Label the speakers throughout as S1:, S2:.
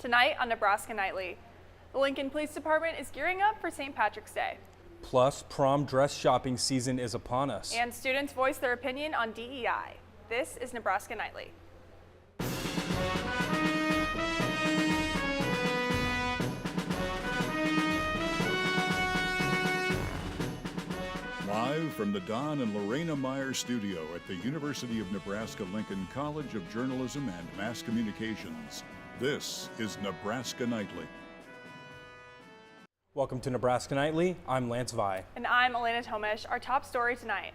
S1: Tonight on Nebraska Nightly, the Lincoln Police Department is gearing up for St. Patrick's Day.
S2: Plus, prom dress shopping season is upon us.
S1: And students voice their opinion on DEI. This is Nebraska Nightly.
S3: Live from the Don and Lorena Meyer studio at the University of Nebraska-Lincoln College of Journalism and Mass Communications, this is Nebraska Nightly.
S2: Welcome to Nebraska Nightly. I'm Lance Vi.
S1: And I'm Elena Tomish. Our top story tonight.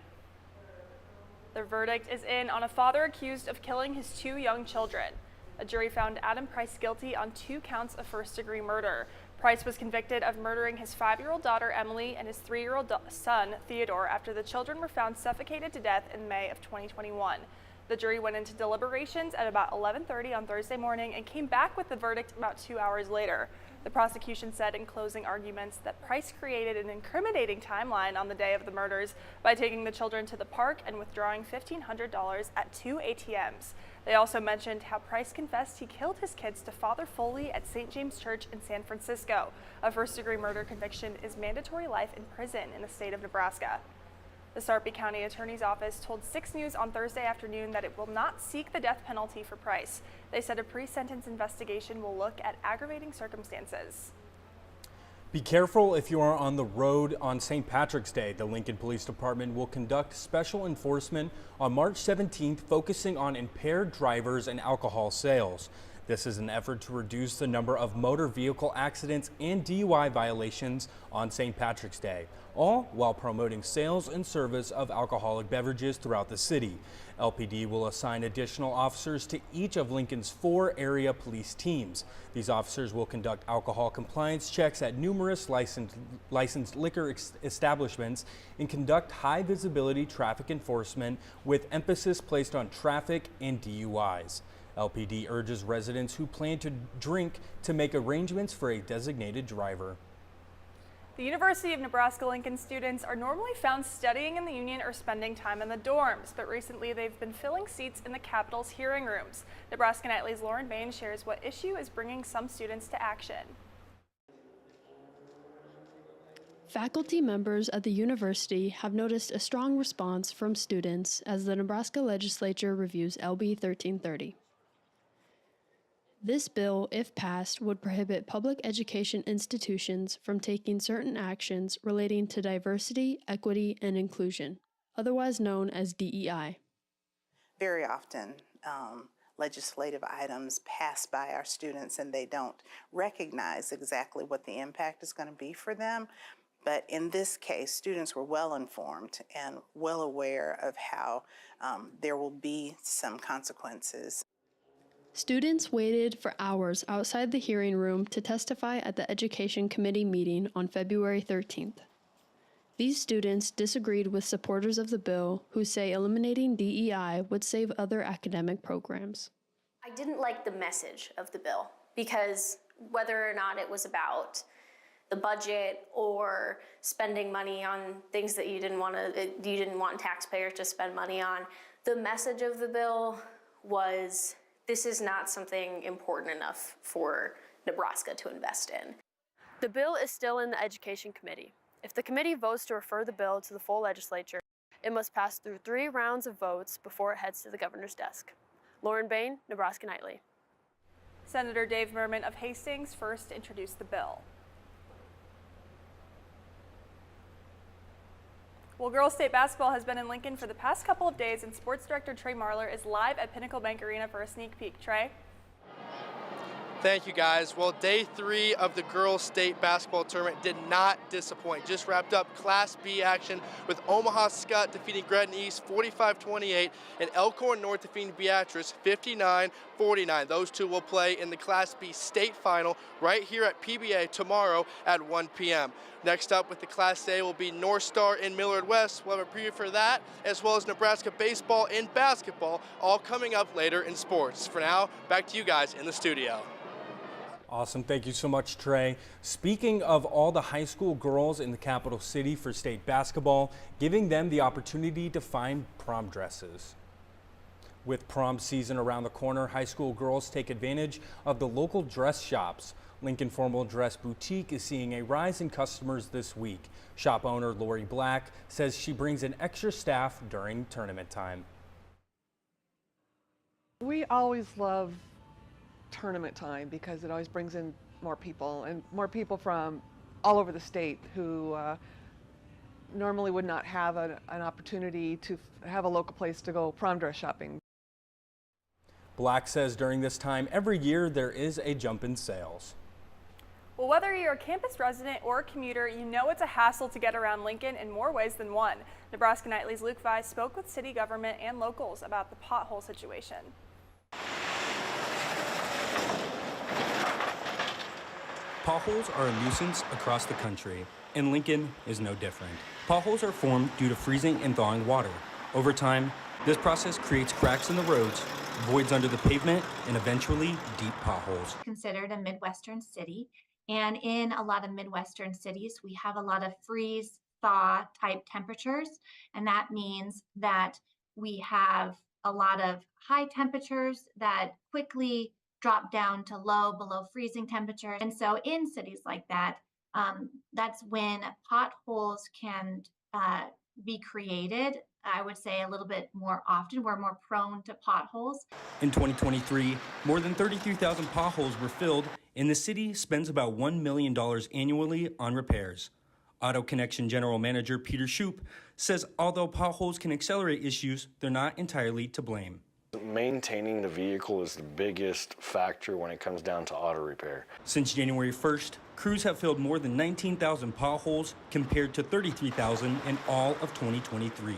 S1: The verdict is in on a father accused of killing his 2 young children. A jury found Adam Price guilty on 2 counts of first-degree murder. Price was convicted of murdering his 5-year-old daughter Emily and his 3-year-old son Theodore after the children were found suffocated to death in May of 2021. The jury went into deliberations at about 11:30 on Thursday morning and came back with the verdict about 2 hours later. The prosecution said in closing arguments that Price created an incriminating timeline on the day of the murders by taking the children to the park and withdrawing $1,500 at 2 ATMs. They also mentioned how Price confessed he killed his kids to Father Foley at St. James Church in San Francisco. A first-degree murder conviction is mandatory life in prison in the state of Nebraska. The Sarpy County Attorney's Office told 6 News on Thursday afternoon that it will not seek the death penalty for Price. They said a pre-sentence investigation will look at aggravating circumstances.
S2: Be careful if you are on the road on St. Patrick's Day. The Lincoln Police Department will conduct special enforcement on March 17th, focusing on impaired drivers and alcohol sales. This is an effort to reduce the number of motor vehicle accidents and DUI violations on St. Patrick's Day, all while promoting sales and service of alcoholic beverages throughout the city. LPD will assign additional officers to each of Lincoln's 4 area police teams. These officers will conduct alcohol compliance checks at numerous licensed liquor establishments and conduct high visibility traffic enforcement with emphasis placed on traffic and DUIs. LPD urges residents who plan to drink to make arrangements for a designated driver.
S1: The University of Nebraska-Lincoln students are normally found studying in the Union or spending time in the dorms, but recently they've been filling seats in the Capitol's hearing rooms. Nebraska Nightly's Lauren Bain shares what issue is bringing some students to action.
S4: Faculty members at the university have noticed a strong response from students as the Nebraska legislature reviews LB 1330. This bill, if passed, would prohibit public education institutions from taking certain actions relating to diversity, equity, and inclusion, otherwise known as DEI.
S5: Very often, legislative items pass by our students and they don't recognize exactly what the impact is going to be for them. But in this case, students were well informed and well aware of how there will be some consequences.
S4: Students waited for hours outside the hearing room to testify at the Education Committee meeting on February 13th. These students disagreed with supporters of the bill who say eliminating DEI would save other academic programs.
S6: I didn't like the message of the bill because whether or not it was about the budget or spending money on things that you didn't want taxpayers to spend money on, the message of the bill was this is not something important enough for Nebraska to invest in.
S4: The bill is still in the Education Committee. If the committee votes to refer the bill to the full legislature, it must pass through 3 rounds of votes before it heads to the governor's desk. Lauren Bain, Nebraska Nightly.
S1: Senator Dave Merman of Hastings first introduced the bill. Well, girls state basketball has been in Lincoln for the past couple of days, and sports director Trey Marler is live at Pinnacle Bank Arena for a sneak peek. Trey?
S7: Thank you, guys. Well, day 3 of the girls state basketball tournament did not disappoint. Just wrapped up Class B action with Omaha Scott defeating Gretna East 45-28 and Elkhorn North defeating Beatrice 59-49. Those two will play in the Class B state final right here at PBA tomorrow at 1 p.m. Next up with the Class A will be North Star in Millard West. We'll have a preview for that, as well as Nebraska baseball and basketball, all coming up later in sports. For now, back to you guys in the studio.
S2: Awesome. Thank you so much, Trey. Speaking of all the high school girls in the capital city for state basketball, giving them the opportunity to find prom dresses. With prom season around the corner, high school girls take advantage of the local dress shops. Lincoln Formal Dress Boutique is seeing a rise in customers this week. Shop owner Lori Black says she brings in extra staff during tournament time.
S8: We always love tournament time because it always brings in more people, and more people from all over the state who normally would not have an opportunity to have a local place to go prom dress shopping.
S2: Black says during this time every year there is a jump in sales.
S1: Well, whether you're a campus resident or a commuter, you know it's a hassle to get around Lincoln in more ways than one. Nebraska Nightly's Luke Vai spoke with city government and locals about the pothole situation.
S2: Potholes are a nuisance across the country, and Lincoln is no different. Potholes are formed due to freezing and thawing water. Over time, this process creates cracks in the roads, voids under the pavement, and eventually deep potholes.
S9: Considered a Midwestern city, and in a lot of Midwestern cities, we have a lot of freeze, thaw type temperatures, and that means that we have a lot of high temperatures that quickly drop down to low, below freezing temperature. And so in cities like that, that's when potholes can be created. I would say a little bit more often. We're more prone to potholes.
S2: In 2023, more than 33,000 potholes were filled, and the city spends about $1 million annually on repairs. Auto Connection General Manager Peter Shoup says although potholes can accelerate issues, they're not entirely to blame.
S10: Maintaining the vehicle is the biggest factor when it comes down to auto repair.
S2: Since January 1st, crews have filled more than 19,000 potholes compared to 33,000 in all of 2023.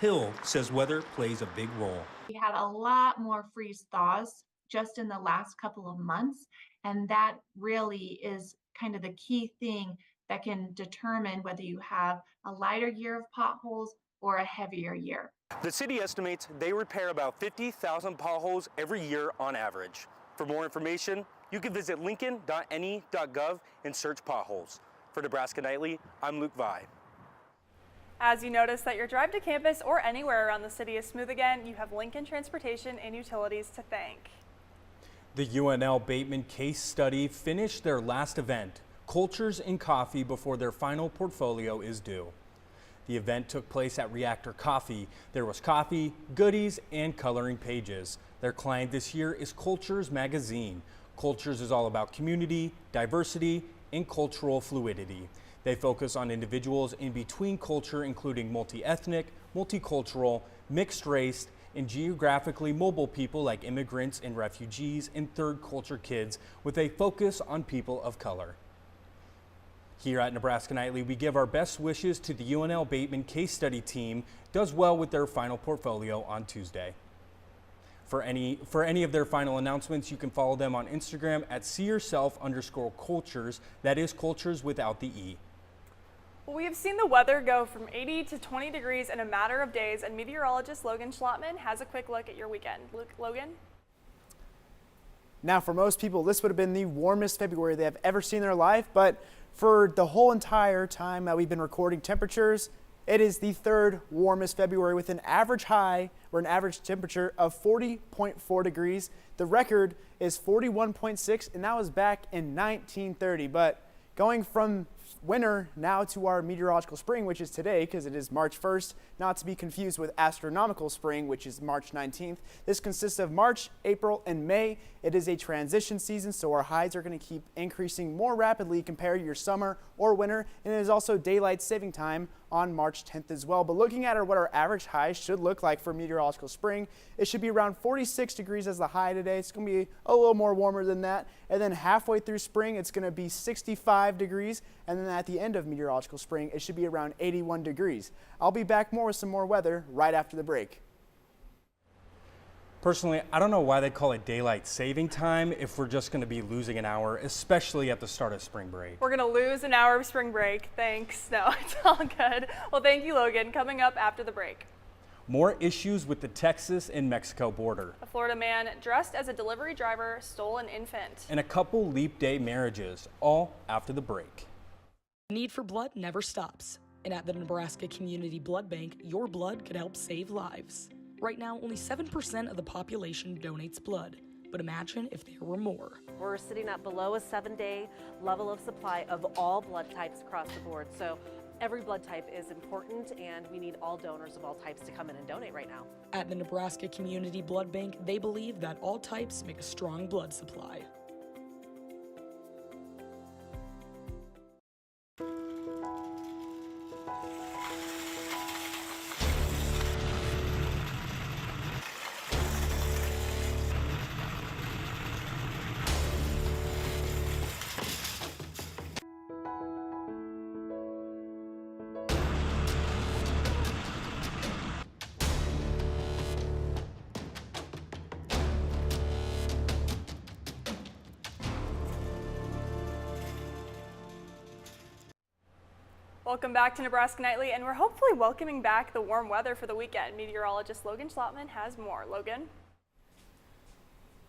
S2: Hill says weather plays a big role.
S9: We had a lot more freeze thaws just in the last couple of months, and that really is kind of the key thing that can determine whether you have a lighter year of potholes or a heavier year.
S2: The city estimates they repair about 50,000 potholes every year on average. For more information, you can visit lincoln.ne.gov and search potholes. For Nebraska Nightly, I'm Luke Vai.
S1: As you notice that your drive to campus or anywhere around the city is smooth again, you have Lincoln Transportation and Utilities to thank.
S2: The UNL Bateman case study finished their last event, Cultures in Coffee, before their final portfolio is due. The event took place at Reactor Coffee. There was coffee, goodies, and coloring pages. Their client this year is Cultures magazine. Cultures is all about community, diversity, and cultural fluidity. They focus on individuals in between culture, including multi-ethnic, multicultural, mixed race, and geographically mobile people like immigrants and refugees and third culture kids, with a focus on people of color. Here at Nebraska Nightly, we give our best wishes to the UNL Bateman case study team. Does well with their final portfolio on Tuesday. For any of their final announcements, you can follow them on Instagram at seeyourself_cultures. That is cultures without the E.
S1: Well, we have seen the weather go from 80 to 20 degrees in a matter of days, and meteorologist Logan Schlotman has a quick look at your weekend. Logan?
S11: Now, for most people, this would have been the warmest February they have ever seen in their life, but for the whole entire time that we've been recording temperatures, it is the third warmest February with an average high or an average temperature of 40.4 degrees. The record is 41.6, and that was back in 1930. But going from winter now to our meteorological spring, which is today because it is March 1st, not to be confused with astronomical spring, which is March 19th. This consists of March, April, and May. It is a transition season, so our highs are going to keep increasing more rapidly compared to your summer or winter, and it is also daylight saving time on March 10th as well. But looking at what our average highs should look like for meteorological spring, it should be around 46 degrees as the high today. It's going to be a little more warmer than that. And then halfway through spring, it's going to be 65 degrees. And then at the end of meteorological spring, it should be around 81 degrees. I'll be back more with some more weather right after the break.
S2: Personally, I don't know why they call it daylight saving time if we're just going to be losing an hour, especially at the start of spring break.
S1: We're going to lose an hour of spring break. Thanks. No, it's all good. Well, thank you, Logan. Coming up after the break.
S2: More issues with the Texas and Mexico border.
S1: A Florida man dressed as a delivery driver stole an infant.
S2: And a couple leap day marriages, all after the break.
S12: The need for blood never stops. And at the Nebraska Community Blood Bank, your blood could help save lives. Right now, only 7% of the population donates blood. But imagine if there were more.
S13: We're sitting at below a 7-day level of supply of all blood types across the board. So every blood type is important, and we need all donors of all types to come in and donate right now.
S12: At the Nebraska Community Blood Bank, they believe that all types make a strong blood supply.
S1: Welcome back to Nebraska Nightly, and we're hopefully welcoming back the warm weather for the weekend. Meteorologist Logan Schlotman has more. Logan?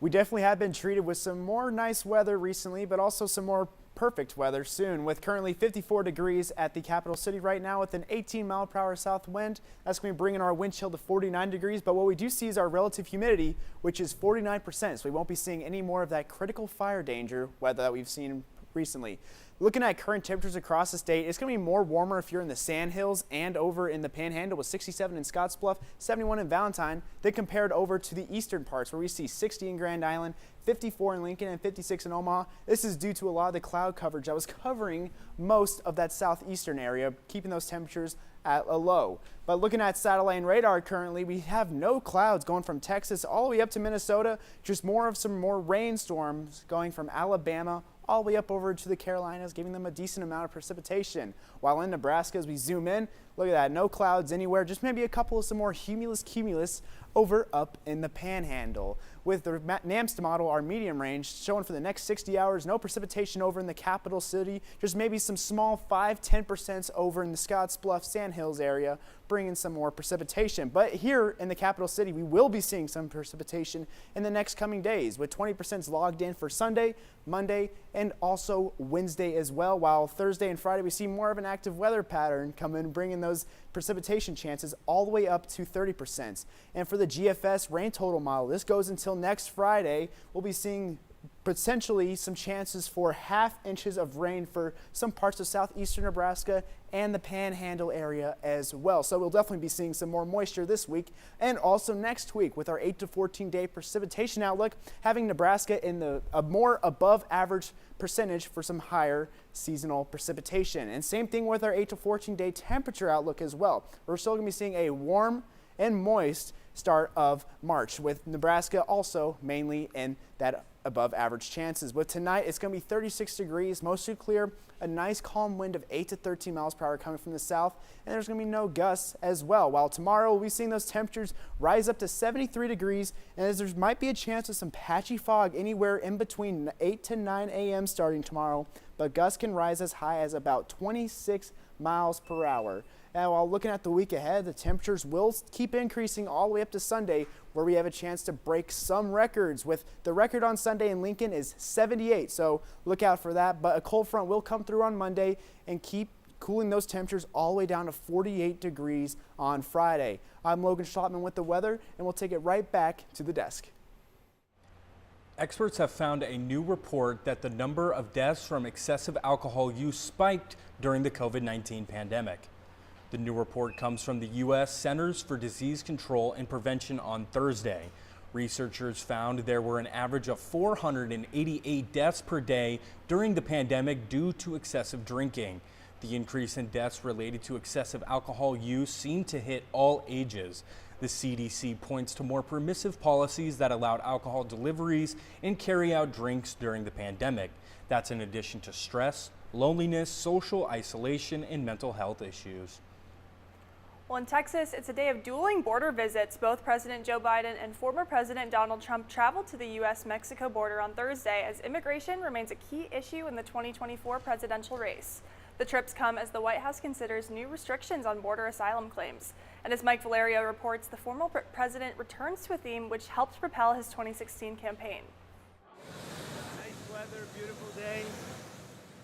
S11: We definitely have been treated with some more nice weather recently, but also some more perfect weather soon, with currently 54 degrees at the capital city right now with an 18-mile-per-hour south wind. That's going to be bringing our wind chill to 49 degrees, but what we do see is our relative humidity, which is 49%, so we won't be seeing any more of that critical fire danger weather that we've seen recently. Looking at current temperatures across the state, it's going to be more warmer if you're in the Sandhills and over in the Panhandle with 67 in Scottsbluff, 71 in Valentine, then compared over to the eastern parts where we see 60 in Grand Island, 54 in Lincoln, and 56 in Omaha. This is due to a lot of the cloud coverage that was covering most of that southeastern area, keeping those temperatures at a low. But looking at satellite and radar currently, we have no clouds going from Texas all the way up to Minnesota, just some more rainstorms going from Alabama all the way up over to the Carolinas, giving them a decent amount of precipitation. While in Nebraska, as we zoom in, look at that, no clouds anywhere, just maybe a couple of some more cumulus over up in the Panhandle. With the NAMST model, our medium range, showing for the next 60 hours, no precipitation over in the capital city, just maybe some small 5–10% over in the Scottsbluff, Sandhills area, bringing some more precipitation. But here in the capital city, we will be seeing some precipitation in the next coming days, with 20% logged in for Sunday, Monday, and also Wednesday as well, while Thursday and Friday we see more of an active weather pattern come in, bringing those precipitation chances all the way up to 30%. And for the GFS rain total model, this goes until next Friday. We'll be seeing potentially some chances for ½ inches of rain for some parts of southeastern Nebraska and the Panhandle area as well. So we'll definitely be seeing some more moisture this week and also next week with our 8 to 14 day precipitation outlook, having Nebraska in a more above average percentage for some higher seasonal precipitation. And same thing with our 8 to 14 day temperature outlook as well. We're still going to be seeing a warm and moist start of March, with Nebraska also mainly in that above average chances. With tonight, it's going to be 36 degrees, mostly clear, a nice calm wind of 8 to 13 miles per hour coming from the south, and there's going to be no gusts as well. While tomorrow we'll be seeing those temperatures rise up to 73 degrees, and as there might be a chance of some patchy fog anywhere in between 8 to 9 a.m. starting tomorrow, but gusts can rise as high as about 26 miles per hour. Now, while looking at the week ahead, the temperatures will keep increasing all the way up to Sunday, where we have a chance to break some records. With the record on Sunday in Lincoln is 78, so look out for that. But a cold front will come through on Monday and keep cooling those temperatures all the way down to 48 degrees on Friday. I'm Logan Schlotman with the weather, and we'll take it right back to the desk.
S2: Experts have found a new report that the number of deaths from excessive alcohol use spiked during the COVID-19 pandemic. The new report comes from the U.S. Centers for Disease Control and Prevention on Thursday. Researchers found there were an average of 488 deaths per day during the pandemic due to excessive drinking. The increase in deaths related to excessive alcohol use seemed to hit all ages. The CDC points to more permissive policies that allowed alcohol deliveries and carry out drinks during the pandemic. That's in addition to stress, loneliness, social isolation, and mental health issues.
S1: Well, in Texas, it's a day of dueling border visits. Both President Joe Biden and former President Donald Trump traveled to the U.S.-Mexico border on Thursday as immigration remains a key issue in the 2024 presidential race. The trips come as the White House considers new restrictions on border asylum claims. And as Mike Valerio reports, the former president returns to a theme which helped propel his 2016 campaign.
S14: Nice weather, beautiful day,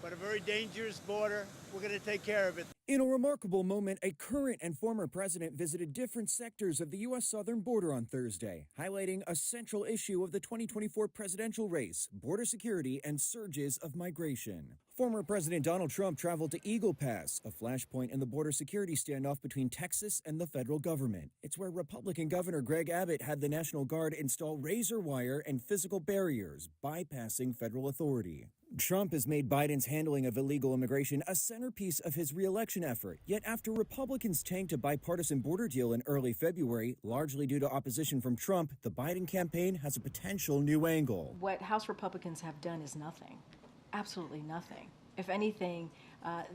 S14: but a very dangerous border. We're going to take care of it. In a remarkable moment, a current and former president visited different sectors of the U.S. southern border on Thursday, highlighting a central issue of the 2024 presidential race, border security and surges of migration. Former President Donald Trump traveled to Eagle Pass, a flashpoint in the border security standoff between Texas and the federal government. It's where Republican Governor Greg Abbott had the National Guard install razor wire and physical barriers, bypassing federal authority. Trump has made Biden's handling of illegal immigration a centerpiece of his re-election effort. Yet after Republicans tanked a bipartisan border deal in early February, largely due to opposition from Trump, the Biden campaign has a potential new angle.
S15: What House Republicans have done is nothing. Absolutely nothing. If anything,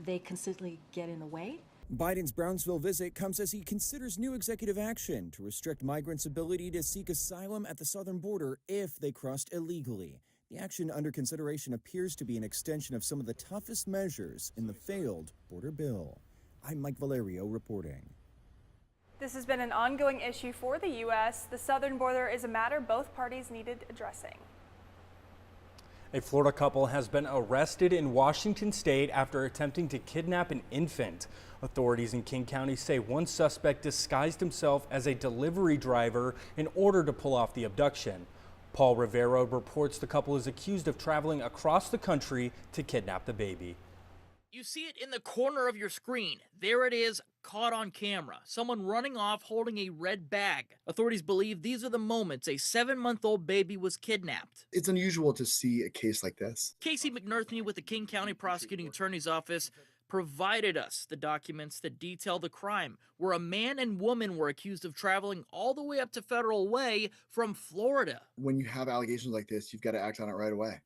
S15: they consistently get in the way.
S14: Biden's Brownsville visit comes as he considers new executive action to restrict migrants' ability to seek asylum at the southern border if they crossed illegally. The action under consideration appears to be an extension of some of the toughest measures in the failed border bill. I'm Mike Valerio reporting.
S1: This has been an ongoing issue for the U.S. The southern border is a matter both parties needed addressing.
S2: A Florida couple has been arrested in Washington state after attempting to kidnap an infant. Authorities in King County say one suspect disguised himself as a delivery driver in order to pull off the abduction. Paul Rivera reports the couple is accused of traveling across the country to kidnap the baby.
S16: You see it in the corner of your screen. There it is, caught on camera. Someone running off holding a red bag. Authorities believe these are the moments a 7-month-old baby was kidnapped.
S17: It's unusual to see a case like this.
S16: Casey McNerthney with the King County Prosecuting Attorney's Office provided us the documents that detail the crime, where a man and woman were accused of traveling all the way up to Federal Way from Florida.
S17: When you have allegations like this, you've got to act on it right away.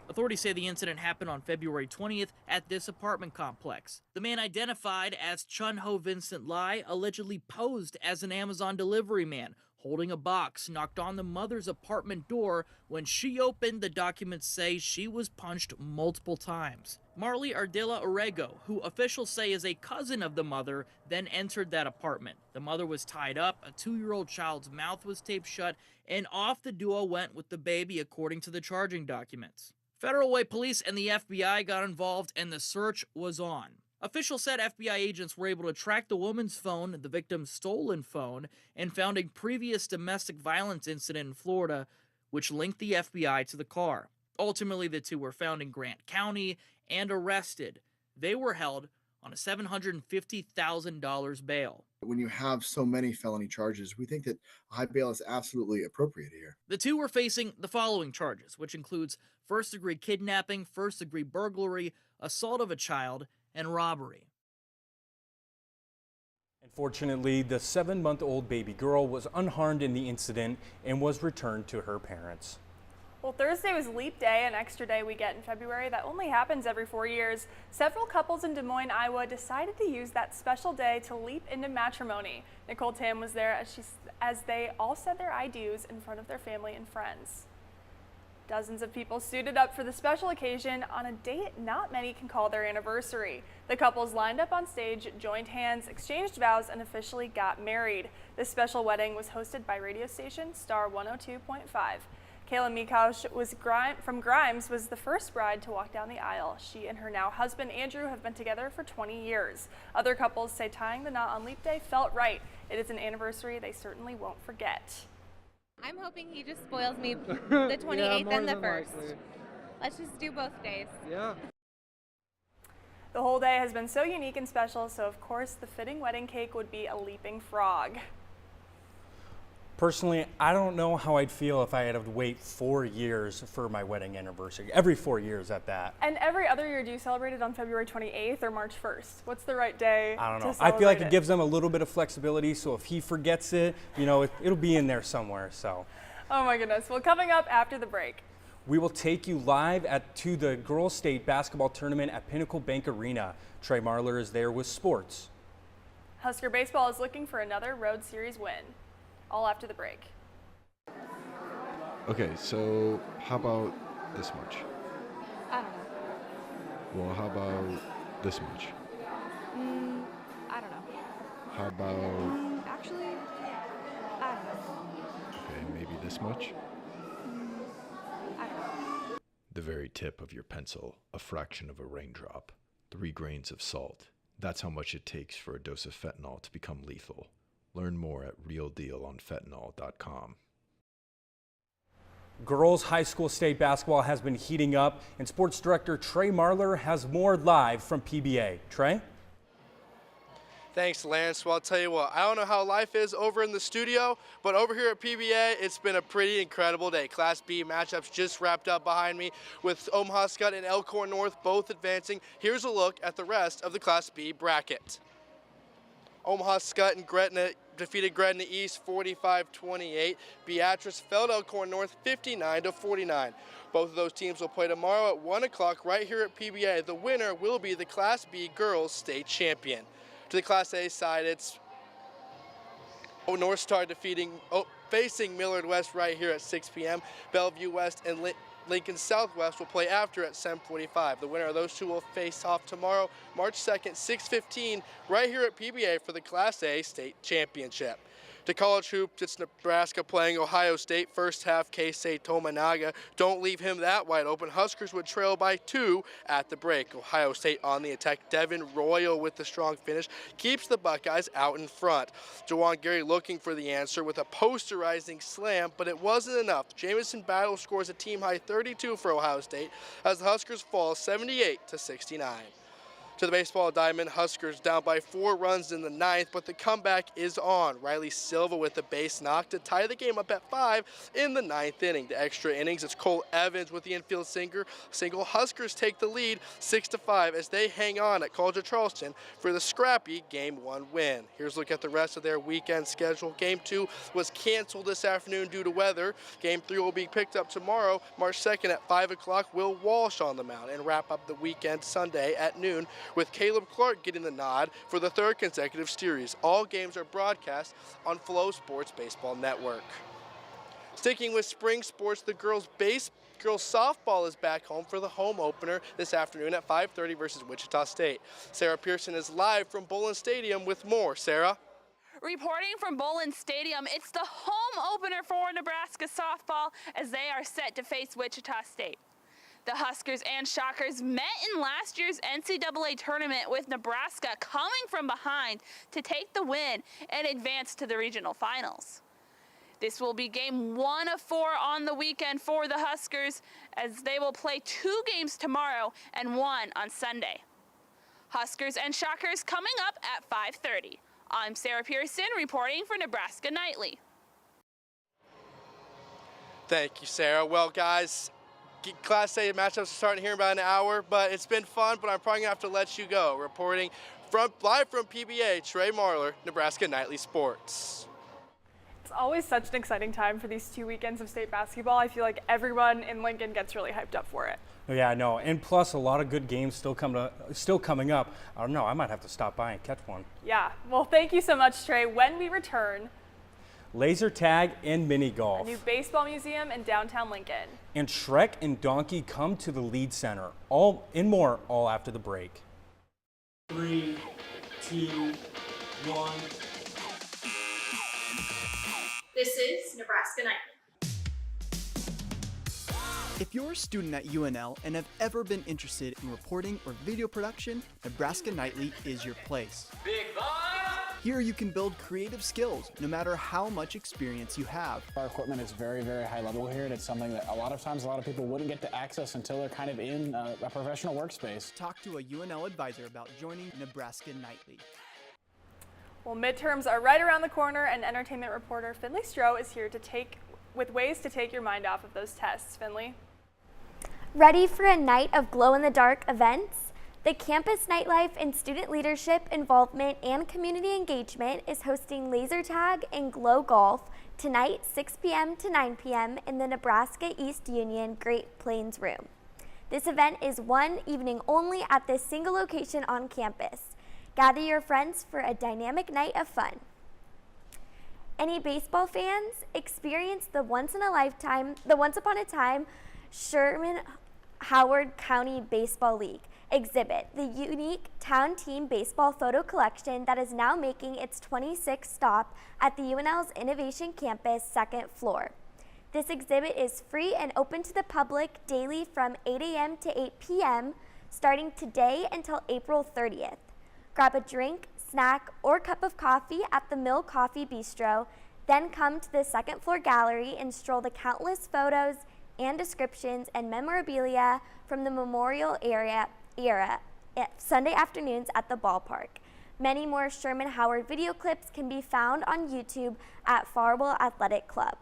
S16: Authorities say the incident happened on February 20th at this apartment complex. The man identified as Chun Ho Vincent Lai allegedly posed as an Amazon delivery man, holding a box, knocked on the mother's apartment door. When she opened, the documents say she was punched multiple times. Marley Ardila Orego, who officials say is a cousin of the mother, then entered that apartment. The mother was tied up, a 2-year-old child's mouth was taped shut, and off the duo went with the baby, according to the charging documents. Federal Way Police and the FBI got involved, and the search was on. Officials said FBI agents were able to track the woman's phone, the victim's stolen phone, and found a previous domestic violence incident in Florida, which linked the FBI to the car. Ultimately, the two were found in Grant County and arrested. They were held on a $750,000 bail.
S17: When you have so many felony charges, we think that a high bail is absolutely appropriate here.
S16: The two were facing the following charges, which includes first-degree kidnapping, first-degree burglary, assault of a child, and robbery.
S2: Unfortunately, the 7-month-old baby girl was unharmed in the incident and was returned to her parents.
S1: Well, Thursday was Leap Day, an extra day we get in February that only happens every 4 years. Several couples in Des Moines, Iowa decided to use that special day to leap into matrimony. Nicole Tam was there as they all said their I do's in front of their family and friends. Dozens of people suited up for the special occasion on a date not many can call their anniversary. The couples lined up on stage, joined hands, exchanged vows, and officially got married. This special wedding was hosted by radio station Star 102.5. Kayla Mikosh from Grimes was the first bride to walk down the aisle. She and her now husband Andrew have been together for 20 years. Other couples say tying the knot on Leap Day felt right. It is an anniversary they certainly won't forget.
S18: I'm hoping he just spoils me the 28th and the 1st. Let's just do both days.
S19: Yeah.
S1: The whole day has been so unique and special, so of course the fitting wedding cake would be a leaping frog.
S2: Personally, I don't know how I'd feel if I had to wait 4 years for my wedding anniversary. Every 4 years at that.
S1: And every other year, do you celebrate it on February 28th or March 1st? What's the right day?
S2: I don't know.
S1: To
S2: I feel like
S1: celebrate
S2: it gives them a little bit of flexibility, so if he forgets it, you know, it'll be in there somewhere. So.
S1: Oh my goodness. Well, coming up after the break.
S2: We will take you live to the girls' state basketball tournament at Pinnacle Bank Arena. Trey Marler is there with sports.
S1: Husker baseball is looking for another road series win. All after the break.
S19: Okay, so how about this much?
S18: I don't know.
S19: Well, how about this much?
S18: I don't know.
S19: How about...
S18: Actually, I don't know.
S19: Okay, maybe this much?
S18: I don't know.
S19: The very tip of your pencil, a fraction of a raindrop. 3 grains of salt. That's how much it takes for a dose of fentanyl to become lethal. Learn more at realdealonfentanyl.com.
S2: Girls high school state basketball has been heating up, and sports director Trey Marler has more live from PBA. Trey?
S7: Thanks, Lance. Well, I'll tell you what, I don't know how life is over in the studio, but over here at PBA, it's been a pretty incredible day. Class B matchups just wrapped up behind me with Omaha Skutt and Elkhorn North both advancing. Here's a look at the rest of the Class B bracket. Omaha Skutt and Gretna defeated Gretna East 45-28. Beatrice fell to Elkhorn North 59-49. Both of those teams will play tomorrow at 1 o'clock right here at PBA. The winner will be the Class B girls state champion. To the Class A side, it's North Star facing Millard West right here at 6 p.m. Bellevue West and Lincoln Southwest will play after at 7:45. The winner of those two will face off tomorrow, March 2nd, 6:15, right here at PBA for the Class A state championship. To college hoops, it's Nebraska playing Ohio State. First half, Keisei Tominaga. Don't leave him that wide open. Huskers would trail by 2 at the break. Ohio State on the attack. Devin Royal with the strong finish keeps the Buckeyes out in front. Jawan Gary looking for the answer with a posterizing slam, but it wasn't enough. Jamison Battle scores a team-high 32 for Ohio State as the Huskers fall 78-69. To the baseball diamond, Huskers down by 4 runs in the 9th, but the comeback is on. Riley Silva with the base knock to tie the game up at 5 in the 9th inning. The extra innings, it's Cole Evans with the infield single. Huskers take the lead 6-5 as they hang on at College of Charleston for the scrappy Game 1 win. Here's a look at the rest of their weekend schedule. Game 2 was canceled this afternoon due to weather. Game 3 will be picked up tomorrow, March 2nd at 5 o'clock. Will Walsh on the mound and wrap up the weekend Sunday at noon with Caleb Clark getting the nod for the 3rd consecutive series. All games are broadcast on Flow Sports Baseball Network. Sticking with spring sports, the girls softball is back home for the home opener this afternoon at 5:30 versus Wichita State. Sarah Pearson is live from Bolin Stadium with more. Sarah?
S20: Reporting from Bolin Stadium, it's the home opener for Nebraska softball as they are set to face Wichita State. The Huskers and Shockers met in last year's NCAA tournament with Nebraska coming from behind to take the win and advance to the regional finals. This will be game 1 of 4 on the weekend for the Huskers as they will play 2 games tomorrow and 1 on Sunday. Huskers and Shockers coming up at 5:30. I'm Sarah Pearson reporting for Nebraska Nightly.
S7: Thank you, Sarah. Well, guys, Class A matchups are starting here in about an hour, but it's been fun, but I'm probably going to have to let you go. Reporting live from PBA, Trey Marler, Nebraska Nightly Sports.
S1: It's always such an exciting time for these 2 weekends of state basketball. I feel like everyone in Lincoln gets really hyped up for it.
S2: Yeah, I know. And plus, a lot of good games still coming up. I don't know. I might have to stop by and catch one.
S1: Yeah. Well, thank you so much, Trey. When we return,
S2: laser tag and mini golf.
S1: A new baseball museum in downtown Lincoln.
S2: And Shrek and Donkey come to the Lead Center. All and more, all after the break.
S21: 3, 2, 1.
S22: This is Nebraska Nightly.
S23: If you're a student at UNL and have ever been interested in reporting or video production, Nebraska Nightly is your place.
S21: Big boss!
S23: Here you can build creative skills no matter how much experience you have.
S24: Our equipment is very, very high level here, and it's something that a lot of people wouldn't get to access until they're kind of in a professional workspace.
S23: Talk to a UNL advisor about joining Nebraska Nightly.
S1: Well, midterms are right around the corner, and entertainment reporter Finley Stroh is here with ways to take your mind off of those tests. Finley?
S25: Ready for a night of glow-in-the-dark events? The Campus Nightlife and Student Leadership Involvement and Community Engagement is hosting laser tag and glow golf tonight 6 p.m. to 9 p.m. in the Nebraska East Union Great Plains Room. This event is one evening only at this single location on campus. Gather your friends for a dynamic night of fun. Any baseball fans? Experience the once upon a time Sherman Howard County Baseball League exhibit, the unique town team baseball photo collection that is now making its 26th stop at the UNL's Innovation Campus 2nd floor. This exhibit is free and open to the public daily from 8 a.m. to 8 p.m. starting today until April 30th. Grab a drink, snack, or cup of coffee at the Mill Coffee Bistro, then come to the second floor gallery and stroll the countless photos and descriptions and memorabilia from the Memorial era Sunday afternoons at the ballpark. Many more Sherman Howard video clips can be found on YouTube at Farwell Athletic Club.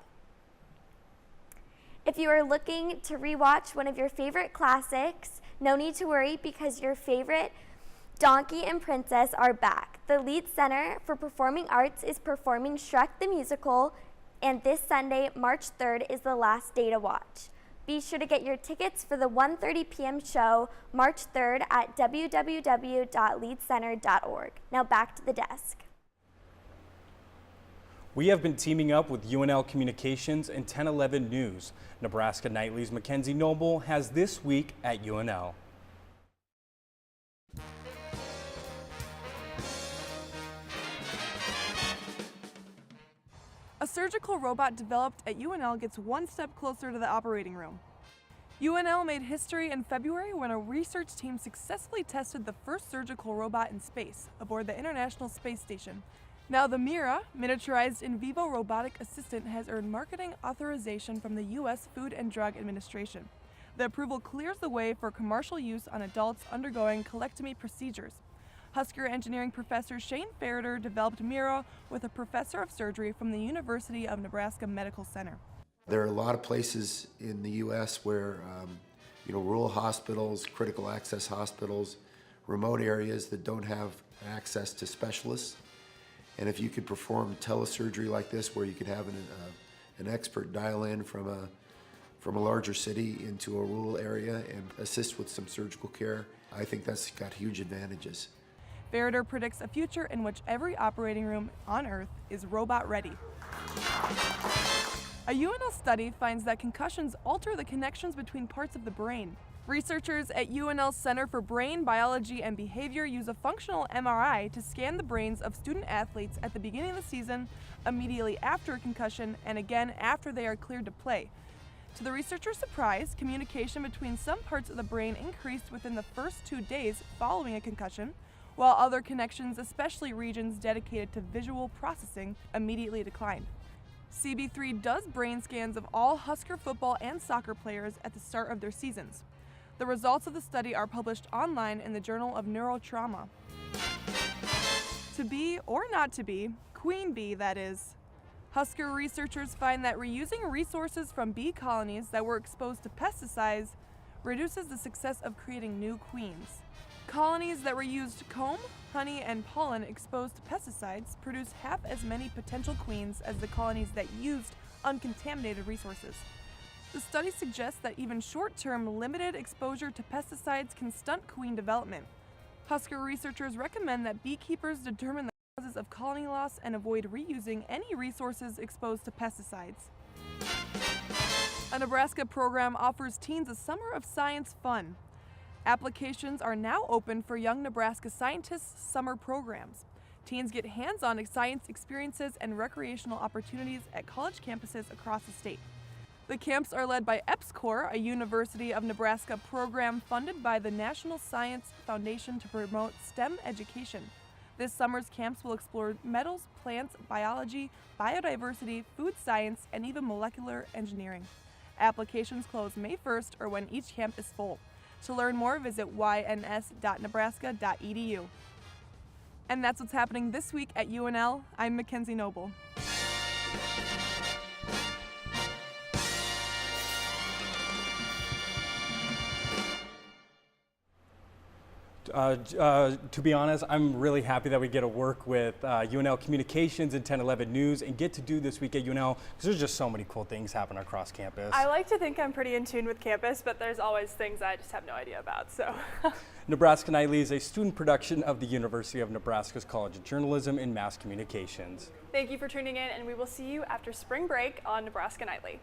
S25: If you are looking to rewatch one of your favorite classics, no need to worry because your favorite Donkey and Princess are back. The Leeds Center for Performing Arts is performing Shrek the Musical, and this Sunday, March 3rd, is the last day to watch. Be sure to get your tickets for the 1:30 p.m. show March 3rd at www.leedscenter.org. Now back to the desk.
S2: We have been teaming up with UNL Communications and 1011 News. Nebraska Nightly's Mackenzie Noble has This Week at UNL.
S3: A surgical robot developed at UNL gets one step closer to the operating room. UNL made history in February when a research team successfully tested the first surgical robot in space aboard the International Space Station. Now the Mira, miniaturized in vivo robotic assistant, has earned marketing authorization from the U.S. Food and Drug Administration. The approval clears the way for commercial use on adults undergoing colectomy procedures. Husker engineering professor Shane Ferreter developed Mira with a professor of surgery from the University of Nebraska Medical Center.
S4: There are a lot of places in the U.S. where, rural hospitals, critical access hospitals, remote areas that don't have access to specialists. And if you could perform telesurgery like this, where you could have an expert dial in from a larger city into a rural area and assist with some surgical care, I think that's got huge advantages.
S3: Ferreter predicts a future in which every operating room on Earth is robot ready. A UNL study finds that concussions alter the connections between parts of the brain. Researchers at UNL's Center for Brain, Biology, and Behavior use a functional MRI to scan the brains of student athletes at the beginning of the season, immediately after a concussion, and again after they are cleared to play. To the researchers' surprise, communication between some parts of the brain increased within the first 2 days following a concussion, while other connections, especially regions dedicated to visual processing, immediately declined. CB3 does brain scans of all Husker football and soccer players at the start of their seasons. The results of the study are published online in the Journal of Neurotrauma. To be, or not to be, queen bee that is. Husker researchers find that reusing resources from bee colonies that were exposed to pesticides reduces the success of creating new queens. Colonies that reused comb, honey, and pollen exposed to pesticides produce half as many potential queens as the colonies that used uncontaminated resources. The study suggests that even short-term limited exposure to pesticides can stunt queen development. Husker researchers recommend that beekeepers determine the causes of colony loss and avoid reusing any resources exposed to pesticides. A Nebraska program offers teens a summer of science fun. Applications are now open for Young Nebraska Scientists summer programs. Teens get hands-on science experiences and recreational opportunities at college campuses across the state. The camps are led by EPSCoR, a University of Nebraska program funded by the National Science Foundation to promote STEM education. This summer's camps will explore metals, plants, biology, biodiversity, food science, and even molecular engineering. Applications close May 1st or when each camp is full. To learn more, visit yns.nebraska.edu. And that's what's happening this week at UNL. I'm Mackenzie Noble.
S2: To be honest, I'm really happy that we get to work with UNL Communications and 1011 News and get to do This Week at UNL because there's just so many cool things happening across campus.
S1: I like to think I'm pretty in tune with campus, but there's always things I just have no idea about. So,
S2: Nebraska Nightly is a student production of the University of Nebraska's College of Journalism and Mass Communications.
S1: Thank you for tuning in, and we will see you after spring break on Nebraska Nightly.